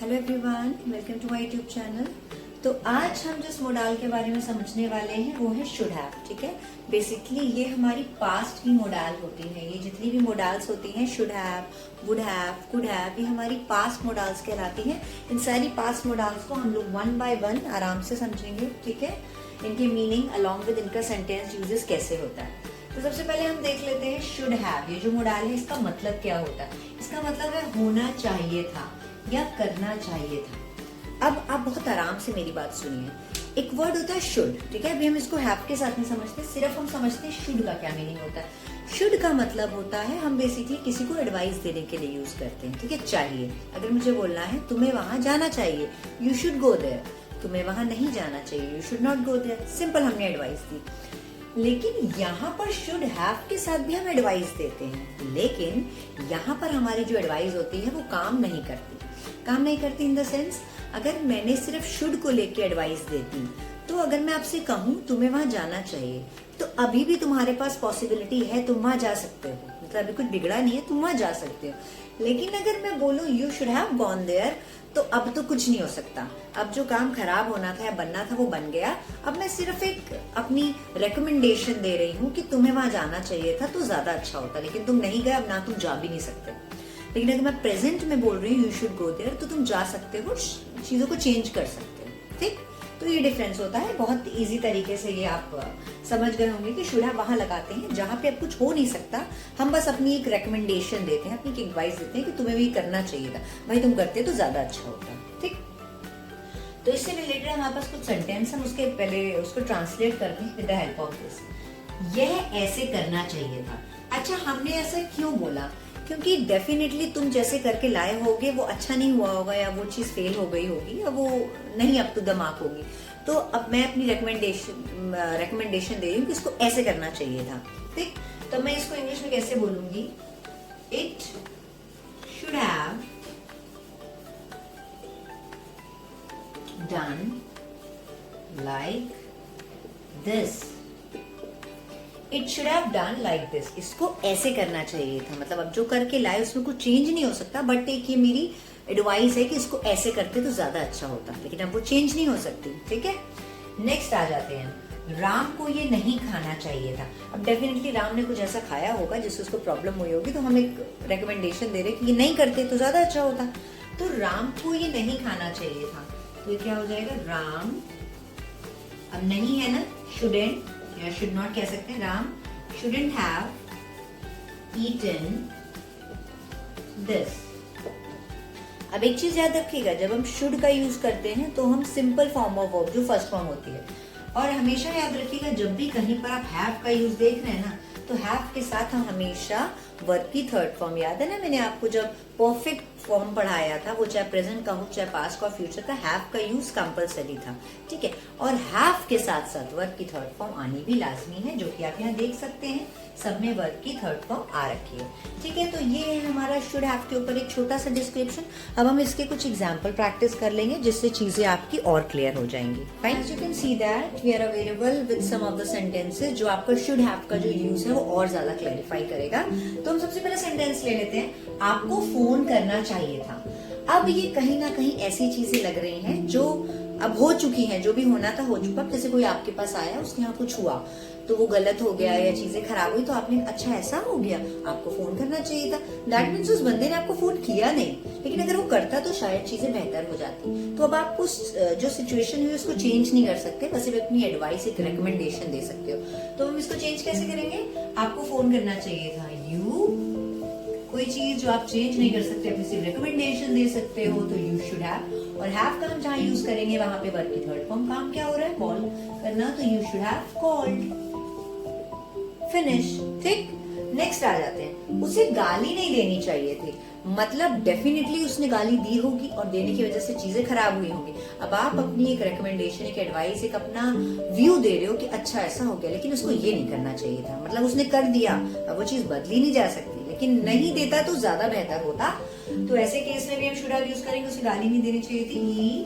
Hello everyone, welcome to my YouTube channel. तो आज हम जिस मोडाल के बारे में समझने वाले हैं वो है शुड हैव। ठीक है, बेसिकली ये हमारी पास्ट की मोडाल होती है। ये जितनी भी मोडाल्स होती हैं, should have, would have, could have, ये हमारी पास्ट मोडाल्स कहलाती हैं। इन सारी पास्ट मोडाल्स को हम लोग वन बाय वन आराम से समझेंगे। ठीक है, इनके मीनिंग अलॉन्ग विद इनका सेंटेंस यूजेस कैसे होता है। तो सबसे पहले हम देख लेते हैं शुड हैव। ये जो मोडाल है इसका मतलब क्या होता है। इसका मतलब है होना चाहिए था या करना चाहिए था। अब आप बहुत आराम से मेरी बात सुनिए। एक वर्ड होता है शुड। ठीक है, अभी हम इसको हैव के साथ नहीं समझते, सिर्फ हम समझते हैं शुड का क्या मीनिंग होता है। शुड का मतलब होता है हम बेसिकली किसी को एडवाइस देने के लिए यूज करते हैं। ठीक है, चाहिए। अगर मुझे बोलना है तुम्हें वहां जाना चाहिए, यू शुड गो देयर। तुम्हें वहां नहीं जाना चाहिए, you should not go there. Simple, हमने एडवाइस दी। लेकिन यहाँ पर शुड हैव के साथ भी हम एडवाइस देते हैं, लेकिन यहाँ पर हमारी जो एडवाइस होती है वो काम नहीं करती। काम नहीं करती इन द सेंस, अगर मैंने सिर्फ शुड को लेके एडवाइस देती, तो अगर मैं आपसे कहूँ तुम्हें वहां जाना चाहिए, तो अभी भी तुम्हारे पास पॉसिबिलिटी है, तुम वहां जा सकते हो। मतलब अभी कुछ बिगड़ा नहीं है, तुम वहां जा सकते हो। लेकिन अगर मैं बोलूँ you should have gone there, तो अब तो कुछ नहीं हो सकता। अब जो काम खराब होना था या बनना था वो बन गया। अब मैं सिर्फ एक अपनी रिकमेंडेशन दे रही हूँ कि तुम्हें वहां जाना चाहिए था तो ज्यादा अच्छा होता, लेकिन तुम नहीं गए, अब ना तुम जा भी नहीं सकते। लेकिन अगर मैं प्रेजेंट में बोल रही हूँ यू शुड गो देयर, तो तुम जा सकते हो, चीजों को चेंज कर सकते हो। ठीक, तो ये डिफरेंस होता है। बहुत इजी तरीके से ये आप समझ गए होंगे कि शुड हैव वहां लगाते हैं जहां पे अब कुछ हो नहीं सकता। हम बस अपनी एक रिकमेंडेशन देते हैं, अपनी एक एडवाइस देते हैं कि तुम्हें भी करना चाहिए था, भाई तुम करते तो ज्यादा अच्छा होता। ठीक, तो इससे रिलेटेड हमारे पास कुछ सेंटेंस, हम उसके पहले उसको ट्रांसलेट करते हैं with the help of this. यह ऐसे करना चाहिए था। अच्छा, हमने ऐसा क्यों बोला? क्योंकि डेफिनेटली तुम जैसे करके लाए होगे वो अच्छा नहीं हुआ होगा, या वो चीज फेल हो गई होगी, या वो नहीं अप टू द मार्क होगी। तो अब मैं अपनी रिकमेंडेशन दे रही हूँ कि इसको ऐसे करना चाहिए था। ठीक, तो मैं इसको इंग्लिश में कैसे बोलूंगी? It should have done like this. It should have done like this. इसको ऐसे करना चाहिए था। मतलब अब जो करके लाए उसमें कुछ चेंज नहीं हो सकता, बट एक ये मेरी एडवाइस है कि इसको ऐसे करते तो ज्यादा अच्छा होता, लेकिन अब वो चेंज नहीं हो सकती। ठीक है, नेक्स्ट आ जाते हैं। राम को ये नहीं खाना चाहिए था। अब डेफिनेटली राम ने कुछ ऐसा खाया होगा जिससे उसको प्रॉब्लम हुई होगी, तो हम एक रिकमेंडेशन दे रहे कि ये नहीं करते तो ज्यादा अच्छा होता। तो राम को ये नहीं खाना चाहिए था, तो ये क्या हो जाएगा? राम, अब नहीं है ना, शुडेंट या शुड नॉट कह सकते हैं। Ram shouldn't have eaten this। अब एक चीज याद रखिएगा, जब हम शुड का यूज करते हैं तो हम सिंपल फॉर्म ऑफ वर्ब जो फर्स्ट फॉर्म होती है, और हमेशा याद रखिएगा जब भी कहीं पर आप हैव का यूज देख रहे हैं ना, तो हैव के साथ हम हमेशा वर्ब की थर्ड फॉर्म, याद है ना मैंने आपको जब परफेक्ट फॉर्म पढ़ाया था, वो चाहे प्रेजेंट का हो चाहे पास्ट का फ्यूचर का, हैव का यूज कंपलसरी था। ठीक है, और हैव के साथ साथ वर्ब की थर्ड फॉर्म आनी भी लाजमी है, जो कि आप यहाँ देख सकते हैं सब में वर्ब की थर्ड फॉर्म आ रखी है। ठीक है, तो ये है हमारा शुड हैव के ऊपर एक छोटा सा डिस्क्रिप्शन। अब हम इसके कुछ एग्जाम्पल प्रैक्टिस कर लेंगे जिससे चीजें आपकी और क्लियर हो जाएंगी। Fine, you can see that we are available with some of the sentences जो आपका शुड हैव का जो यूज है वो और ज्यादा क्लैरिफाई करेगा। तो हम सबसे पहले सेंटेंस ले लेते हैं, आपको फोन करना चाहिए था। अब ये कहीं ना कहीं ऐसी चीजें लग रही हैं जो अब हो चुकी हैं, जो भी होना था हो चुका। जैसे कोई आपके पास आया, उसके यहाँ कुछ हुआ तो वो गलत हो गया या चीजें खराब हुई, तो आपने अच्छा ऐसा हो गया, आपको फोन करना चाहिए था। दैट मीन्स उस बंदे ने आपको फोन किया नहीं, लेकिन अगर वो करता तो शायद चीजें बेहतर हो जाती। तो अब आप उस जो सिचुएशन हुई उसको चेंज नहीं कर सकते, बस सिर्फ अपनी एडवाइस, एक रिकमेंडेशन दे सकते हो। तो हम इसको चेंज कैसे करेंगे? आपको फोन करना चाहिए था। यू, कोई चीज जो आप चेंज नहीं कर सकते, अपनी सिर्फ रिकमेंडेशन दे सकते हो, तो यू शुड हैव। और हैव का हम जहाँ यूज करेंगे वहां पे वर्ब की थर्ड फॉर्म, काम क्या हो रहा है? कॉल करना, तो you should have called. Finish. ठीक, नेक्स्ट आ जाते हैं, उसे गाली नहीं देनी चाहिए थी। मतलब डेफिनेटली उसने गाली दी होगी और देने की वजह से चीजें खराब हुई होंगी। अब आप अपनी एक रिकमेंडेशन, एक एडवाइस, एक अपना व्यू दे रहे हो कि अच्छा ऐसा हो गया, लेकिन उसको ये नहीं करना चाहिए था। मतलब उसने कर दिया, अब वो चीज बदली नहीं जा सकती, लेकिन नहीं देता तो ज्यादा बेहतर होता। तो ऐसे केस में भी हम शुड हैव यूज करेंगे, उसे गाली नहीं देनी चाहिए थी।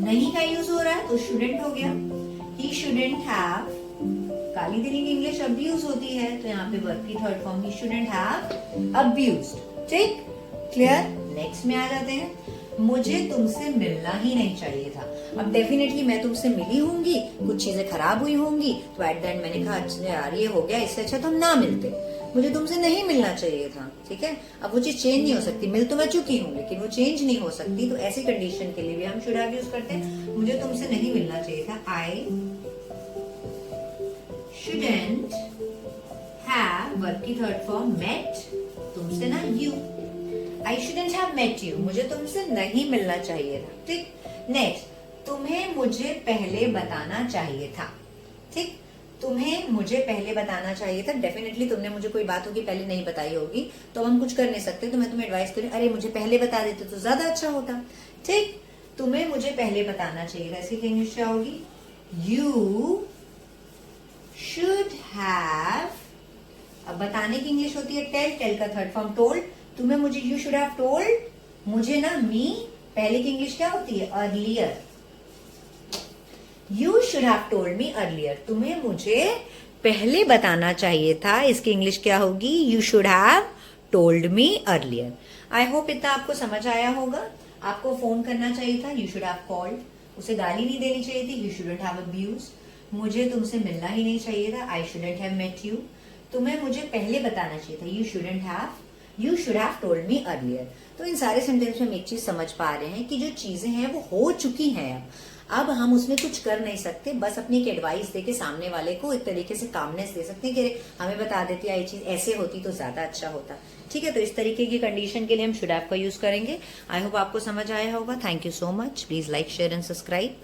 नहीं का यूज हो रहा है तो शुडेंट हो गया। ही शुडेंट हैव, गाली देने की इंग्लिश अब्यूज होती है, तो यहाँ पे वर्ब की third form he shouldn't have abused. ठीक, क्लियर? नेक्स्ट में आ जाते हैं, मुझे तुमसे मिलना ही नहीं चाहिए था। अब डेफिनेटली मैं तुमसे मिली होंगी, कुछ चीजें खराब हुई होंगी, तो एट द एंड मैंने कहा अच्छा यार ये हो गया, इससे अच्छा तो हम ना मिलते, मुझे तुमसे नहीं मिलना चाहिए था। ठीक है, अब वो चीज चेंज नहीं हो सकती, मिल तो मैं चुकी हूँ लेकिन वो चेंज नहीं हो सकती, तो ऐसी कंडीशन के लिए भी हम शुड हैव यूज करते हैं, मुझे तुमसे नहीं मिलना चाहिए था। आई शुडंट हैव, वर्ब की थर्ड फॉर्म मेट, तुमसे ना you, I shouldn't have met you, मुझे तुमसे नहीं मिलना चाहिए था। ठीक, नेक्स्ट, तुम्हें मुझे पहले बताना चाहिए था। ठीक, तुम्हें मुझे पहले बताना चाहिए था, डेफिनेटली तुमने मुझे कोई बात होगी पहले नहीं बताई होगी, तो हम कुछ कर नहीं सकते, तो मैं तुम्हें एडवाइस करूं, अरे मुझे पहले बता देते तो ज्यादा अच्छा होता। ठीक, तुम्हें मुझे पहले बताना चाहिए था, इसकी इंग्लिश क्या होगी? यू शुड हैव, अब बताने की इंग्लिश होती है टेल, टेल का थर्ड फॉर्म टोल्ड, तुम्हें मुझे यू शुड हैव टोल्ड, मुझे ना मी, पहले की इंग्लिश क्या होती है? Earlier. You should have told me earlier, तुम्हें मुझे पहले बताना चाहिए था, इसकी इंग्लिश क्या होगी? You should have told me earlier. I hope इतना आपको समझ आया होगा। आपको फोन करना चाहिए था, यू शुड हैव कॉल्ड, उसे गाली नहीं देनी चाहिए थी, यू शुडंट हैव अब्यूज्ड, मुझे तुमसे मिलना ही नहीं चाहिए था, I shouldn't have met you, तुम्हें मुझे पहले बताना चाहिए था, you should have told me earlier. तो इन सारे सेंटेंस में हम एक चीज समझ पा रहे हैं कि जो चीजें हैं वो हो चुकी हैं, अब हम उसमें कुछ कर नहीं सकते, बस अपनी एक एडवाइस देके सामने वाले को एक तरीके से कामनेस दे सकते हैं कि हमें बता देती ये चीज ऐसे होती तो ज्यादा अच्छा होता। ठीक है, तो इस तरीके की कंडीशन के लिए हम शुड हैव का यूज करेंगे। आई होप आपको समझ आया होगा। Thank you so much. Please like, share and subscribe.